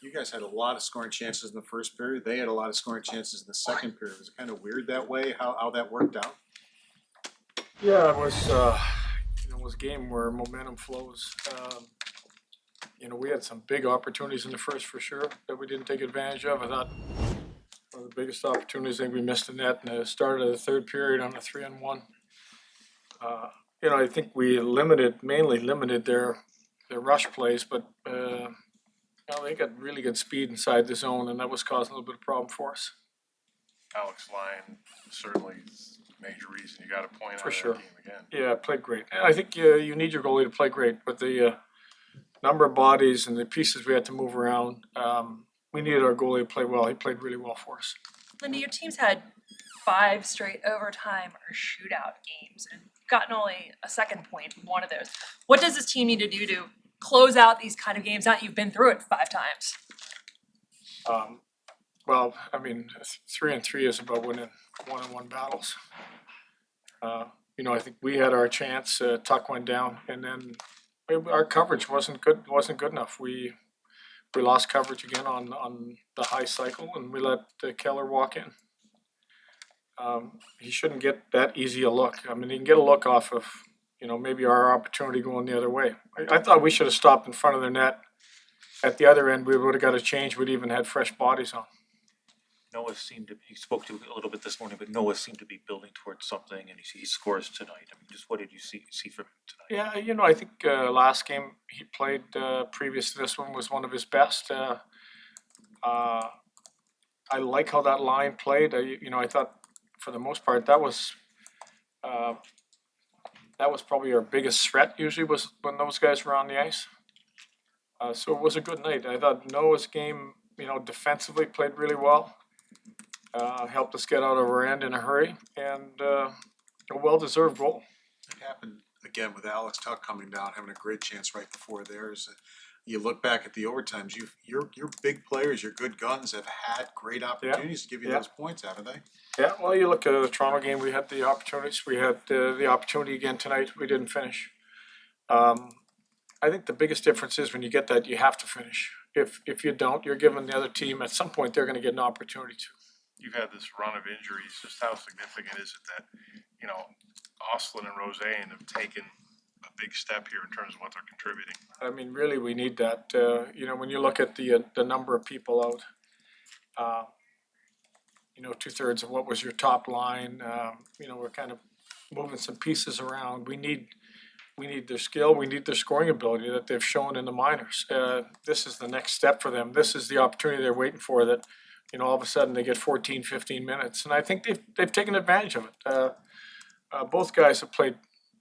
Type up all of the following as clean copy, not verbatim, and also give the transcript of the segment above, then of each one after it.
You guys had a lot of scoring chances in the first period. They had a lot of scoring chances in the second period. Was it kind of weird that way, how that worked out? Yeah, it was, it was a game where momentum flows. We had some big opportunities in the first for sure that we didn't take advantage of. I thought one of the biggest opportunities, I think we missed the net in the start of the third period on a 3-on-1. I think we mainly limited their rush plays, but they got really good speed inside the zone, and that was causing a little bit of problem for us. Alex Lyon certainly is a major reason you got a point For out sure. of that game again. Yeah, played great. And I think you need your goalie to play great, but the number of bodies and the pieces we had to move around, we needed our goalie to play well. He played really well for us. Lindy, your team's had 5 straight overtime or shootout games and gotten only a second point in one of those. What does this team need to do to close out these kind of games now that you've been through it 5 times? Well, I mean, 3-on-3 is about winning 1-on-1 battles. I think we had our chance. Tuck went down, and then our coverage wasn't good enough. We lost coverage again on the high cycle, and we let Keller walk in. He shouldn't get that easy a look. I mean, he can get a look off of, maybe our opportunity going the other way. I thought we should have stopped in front of their net. At the other end, we would have got a change. We'd even had fresh bodies on. Noah seemed to, he spoke to a little bit this morning, but Noah seemed to be building towards something, and he scores tonight. I mean, just what did you see from him tonight? Yeah, I think last game he played previous to this one was one of his best. I like how that line played. I thought for the most part that was probably our biggest threat. Usually was when those guys were on the ice. So it was a good night. I thought Noah's game, defensively played really well. Helped us get out of our end in a hurry, and a well-deserved goal. It happened again with Alex Tuck coming down, having a great chance right before theirs. You look back at the overtimes. Your big players, your good guns, have had great opportunities to give you those points, haven't they? Yeah. Well, you look at the Toronto game. We had the opportunities. We had the opportunity again tonight. We didn't finish. I think the biggest difference is when you get that, you have to finish. If you don't, you're giving the other team at some point they're going to get an opportunity to. You've had this run of injuries. Just how significant is it that, Ostlund and Rosen have taken a big step here in terms of what they're contributing? I mean, really, we need that. When you look at the number of people out, 2/3 of what was your top line. We're kind of moving some pieces around. We need their skill. We need their scoring ability that they've shown in the minors. This is the next step for them. This is the opportunity they're waiting for. That all of a sudden they get 14, 15 minutes, and I think they've taken advantage of it. Both guys have played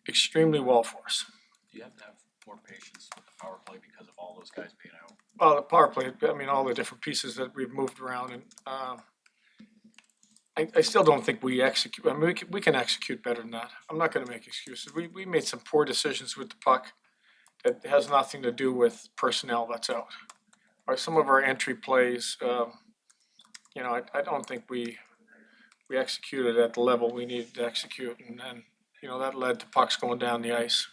extremely well for us. Do you have to have more patience with the power play because of all those guys being out? Well, the power play, all the different pieces that we've moved around, and I still don't think we execute. We can execute better than that. I'm not going to make excuses. We made some poor decisions with the puck that has nothing to do with personnel that's out. Or some of our entry plays, I don't think we executed at the level we needed to execute, and then that led to pucks going down the ice.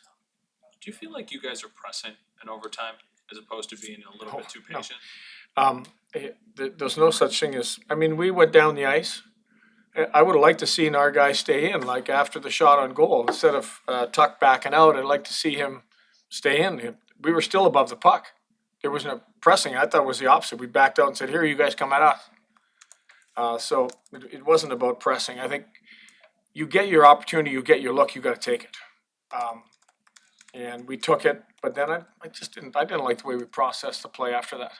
Do you feel like you guys are pressing in overtime as opposed to being a little bit too patient? There's no such thing as. We went down the ice. I would have liked to seen our guy stay in, like after the shot on goal, instead of Tuck backing out. I'd like to see him stay in. We were still above the puck. There was no pressing. I thought it was the opposite. We backed out and said, "Here, you guys come at us." So it wasn't about pressing. I think you get your opportunity, you get your look, you got to take it. And we took it, but then I didn't like the way we processed the play after that.